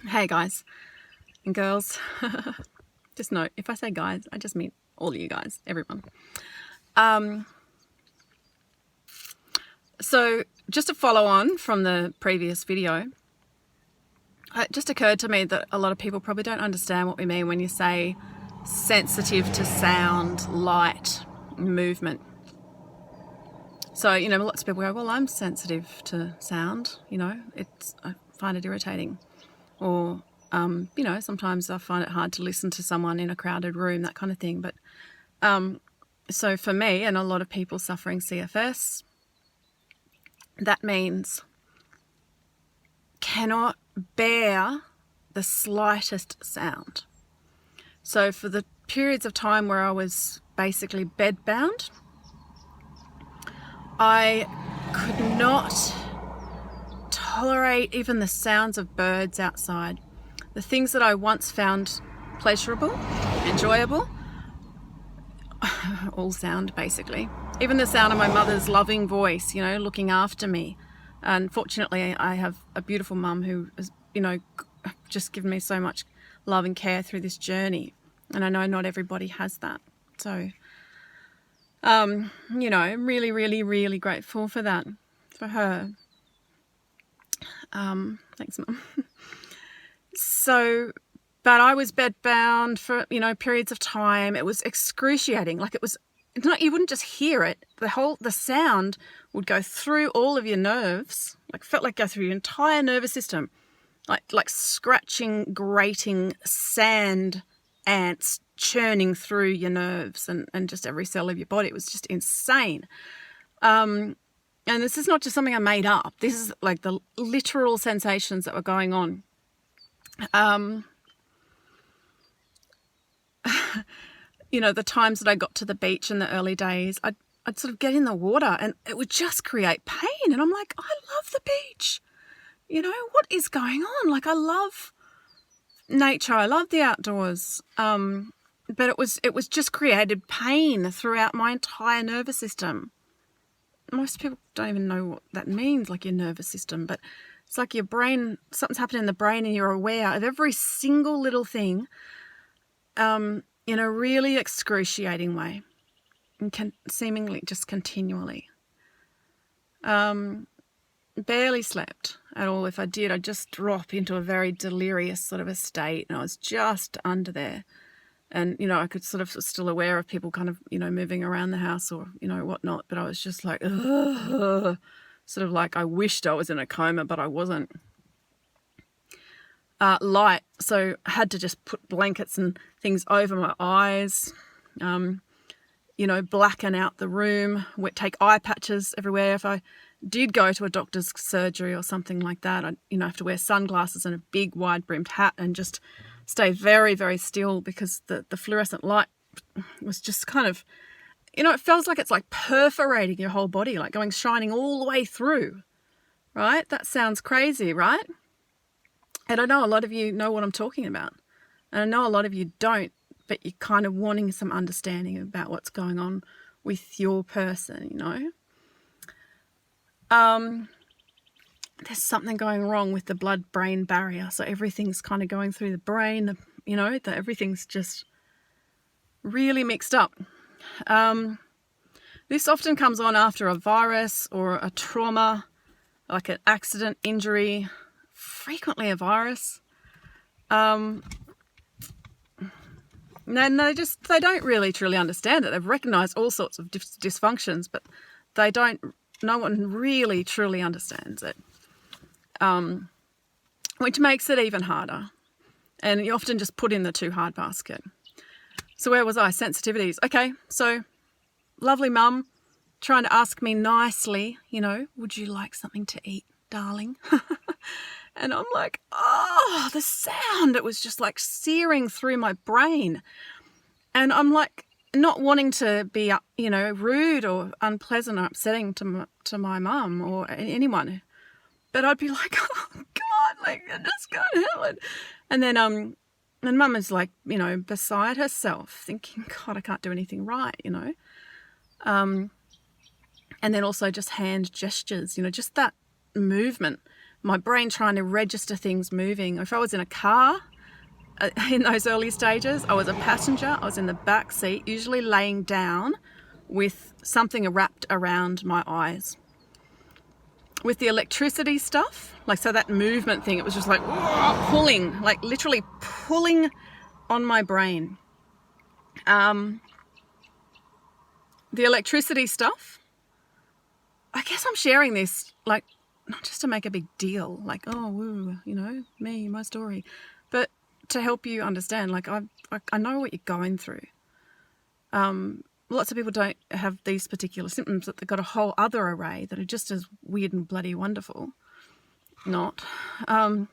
Hey guys and girls. Just note, if I say guys, I just mean all you guys, everyone. So just to follow on from the previous video, it just occurred to me that a lot of people probably don't understand what we mean when you say sensitive to sound, light, movement. So, lots of people go, well, I'm sensitive to sound, I find it irritating. Or, sometimes I find it hard to listen to someone in a crowded room, that kind of thing. But so for me and a lot of people suffering CFS, that means cannot bear the slightest sound. So for the periods of time where I was basically bedbound, I could not tolerate even the sounds of birds outside. The things that I once found pleasurable, enjoyable, all sound basically. Even the sound of my mother's loving voice, looking after me. Unfortunately, I have a beautiful mum who has, just given me so much love and care through this journey. And I know not everybody has that. So, really, really, really grateful for that, for her. Thanks, Mum. So, but I was bedbound for, periods of time. It was excruciating. Like you wouldn't just hear it. The sound would go through all of your nerves, felt like go through your entire nervous system, like scratching, grating sand ants churning through your nerves and just every cell of your body. It was just insane. And this is not just something I made up. This is like the literal sensations that were going on. The times that I got to the beach in the early days, I'd sort of get in the water and it would just create pain. And I'm like, I love the beach. What is going on? I love nature. I love the outdoors. But it was just created pain throughout my entire nervous system. Most people don't even know what that means, like your nervous system, but it's like your brain, something's happening in the brain and you're aware of every single little thing in a really excruciating way and seemingly just continually. Barely slept at all. If I did, I'd just drop into a very delirious sort of a state and I was just under there. And, I could sort of still aware of people kind of, moving around the house or, whatnot. But I was just like, ugh, sort of like I wished I was in a coma, but I wasn't. Light. So I had to just put blankets and things over my eyes, blacken out the room, take eye patches everywhere. If I did go to a doctor's surgery or something like that, I'd, have to wear sunglasses and a big wide-brimmed hat and just stay very, very still because the fluorescent light was just kind of, it feels like it's like perforating your whole body, like shining all the way through, right? That sounds crazy, right? And I know a lot of you know what I'm talking about. And I know a lot of you don't, but you're kind of wanting some understanding about what's going on with your person, There's something going wrong with the blood-brain barrier. So everything's kind of going through the brain, that everything's just really mixed up. This often comes on after a virus or a trauma, like an accident, injury, frequently a virus. And they don't really truly understand it. They've recognized all sorts of dysfunctions, but no one really truly understands it. Which makes it even harder. And you often just put in the too hard basket. So where was I? Sensitivities. Okay, so lovely mum trying to ask me nicely, would you like something to eat, darling? And I'm like, oh, the sound. It was just like searing through my brain. And I'm like, not wanting to be, rude or unpleasant or upsetting to my mum or anyone. But I'd be like, oh, God, I just can't handle it. And then and mum is like, beside herself, thinking, God, I can't do anything right, And then also just hand gestures, just that movement my brain trying to register things moving. If I was in a car in those early stages, I was a passenger, I was in the back seat, usually laying down with something wrapped around my eyes. With the electricity stuff, like, so that movement thing, it was just like pulling, like literally pulling on my brain. The electricity stuff, I guess I'm sharing this, like, not just to make a big deal, like, oh, woo, you know, me, my story, but to help you understand, like, I know what you're going through. Lots of people don't have these particular symptoms, but they've got a whole other array that are just as weird and bloody wonderful. Not. The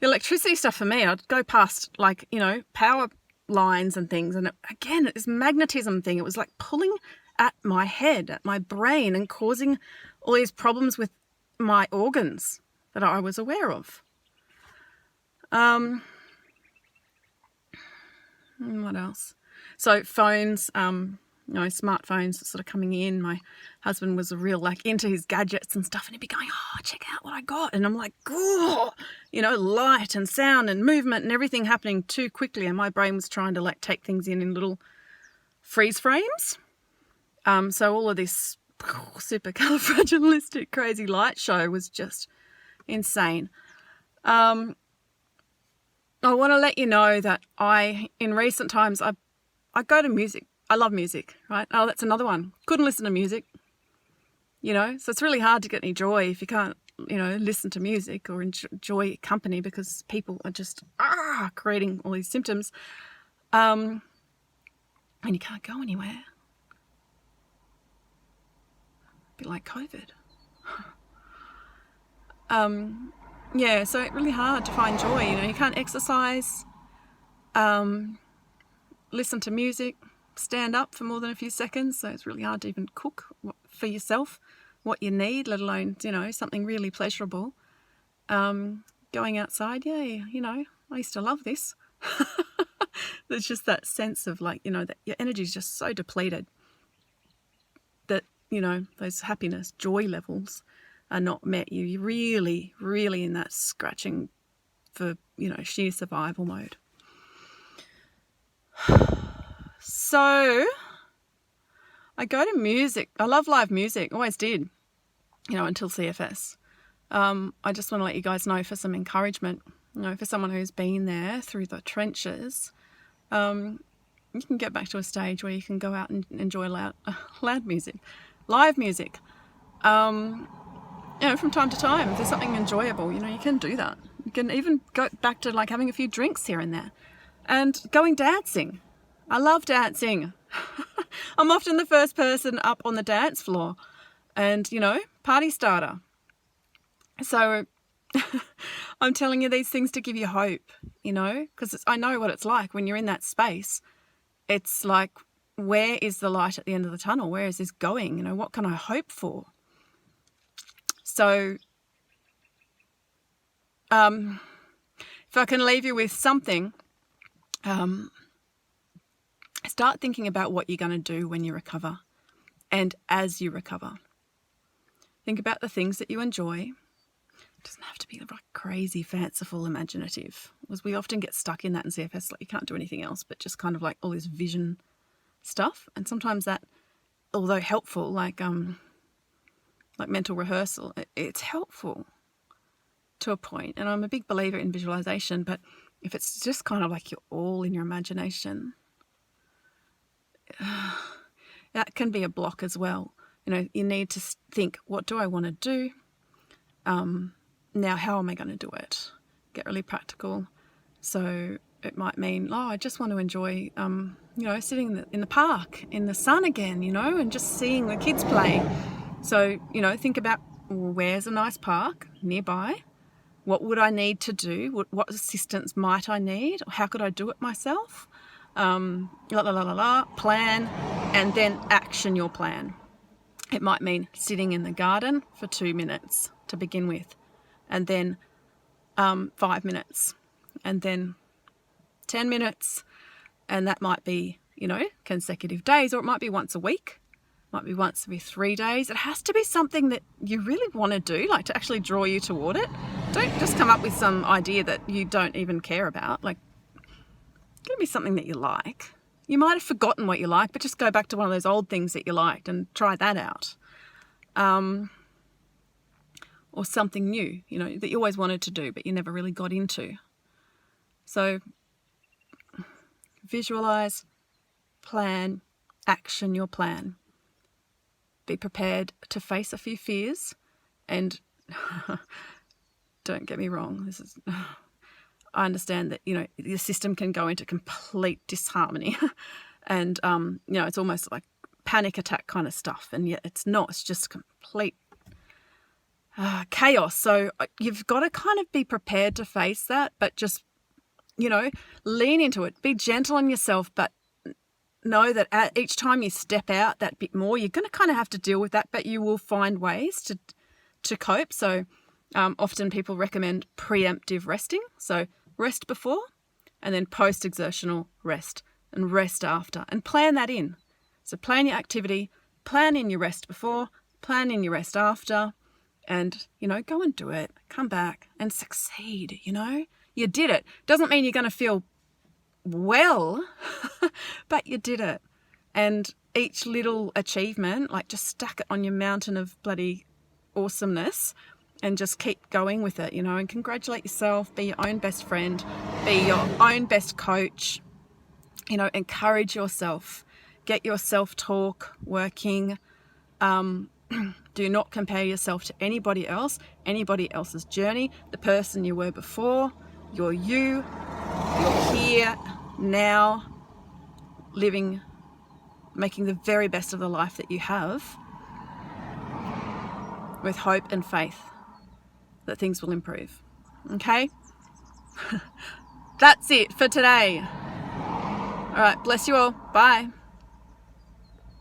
electricity stuff for me, I'd go past, like, you know, power lines and things, and again, this magnetism thing, it was like pulling at my head, at my brain, and causing all these problems with my organs that I was aware of. What else? So phones, you know, smartphones sort of coming in. My husband was real, like, into his gadgets and stuff, and he'd be going, oh, check out what I got. And I'm like, oh, you know, light and sound and movement and everything happening too quickly. And my brain was trying to, like, take things in little freeze frames. So all of this supercalifragilistic crazy light show was just insane. I want to let you know that in recent times, I go to music. I love music, right? Oh, that's another one. Couldn't listen to music, you know? So it's really hard to get any joy if you can't, you know, listen to music or enjoy company, because people are just creating all these symptoms. And you can't go anywhere. A bit like COVID. Yeah, so it's really hard to find joy. You know, you can't exercise, listen to music, stand up for more than a few seconds. So it's really hard to even cook for yourself what you need, let alone, you know, something really pleasurable. Going outside, yeah, you know, I used to love this. There's just that sense of, like, you know, that your energy is just so depleted that, you know, those happiness, joy levels are not met. You're really, really in that scratching for, you know, sheer survival mode. So I go to music. I love live music, always did, you know, until CFS. I just want to let you guys know, for some encouragement, you know, for someone who's been there through the trenches, you can get back to a stage where you can go out and enjoy loud music, live music. You know, from time to time, if there's something enjoyable, you know, you can do that. You can even go back to, like, having a few drinks here and there and going dancing. I love dancing. I'm often the first person up on the dance floor and, you know, party starter. So I'm telling you these things to give you hope, you know, because I know what it's like when you're in that space. It's like, where is the light at the end of the tunnel? Where is this going? You know, what can I hope for? So if I can leave you with something, start thinking about what you're going to do when you recover and as you recover. Think about the things that you enjoy. It doesn't have to be like crazy, fanciful, imaginative, because we often get stuck in that in CFS, like you can't do anything else but just kind of like all this vision stuff. And sometimes that, although helpful, like mental rehearsal, it's helpful to a point. And I'm a big believer in visualization, but if it's just kind of like you're all in your imagination, that can be a block as well. You know, you need to think, what do I want to do? Now, how am I going to do it? Get really practical. So it might mean, I just want to enjoy, you know, sitting in the park in the sun again, you know, and just seeing the kids play. So, you know, think about, where's a nice park nearby? What would I need to do? What assistance might I need? How could I do it myself? Plan, and then action your plan. It might mean sitting in the garden for 2 minutes to begin with, and then 5 minutes, and then 10 minutes. And that might be, you know, consecutive days, or it might be once a week. might be once every 3 days. It has to be something that you really want to do, like to actually draw you toward it. Don't just come up with some idea that you don't even care about. Like, give me something that you like. You might have forgotten what you like, but just go back to one of those old things that you liked and try that out. Or something new, you know, that you always wanted to do, but you never really got into. So visualize, plan, action your plan. Be prepared to face a few fears, and don't get me wrong, I understand that, you know, your system can go into complete disharmony and, you know, it's almost like panic attack kind of stuff, and yet it's not. It's just complete chaos. So you've got to kind of be prepared to face that, but just, you know, lean into it. Be gentle on yourself, but know that each time you step out that bit more, you're going to kind of have to deal with that, but you will find ways to cope. So often people recommend preemptive resting. So rest before and then post-exertional rest, and rest after, and plan that in. So plan your activity, plan in your rest before, plan in your rest after, and, you know, go and do it. Come back and succeed, you know. You did it. Doesn't mean you're going to feel well, but you did it. And each little achievement, like, just stack it on your mountain of bloody awesomeness and just keep going with it, you know, and congratulate yourself, be your own best friend, be your own best coach, you know, encourage yourself, get your self-talk working. Do not compare yourself to anybody else's journey, the person you were before. You're you, you're here, now, living, making the very best of the life that you have, with hope and faith that things will improve. Okay? That's it for today. All right, bless you all. Bye.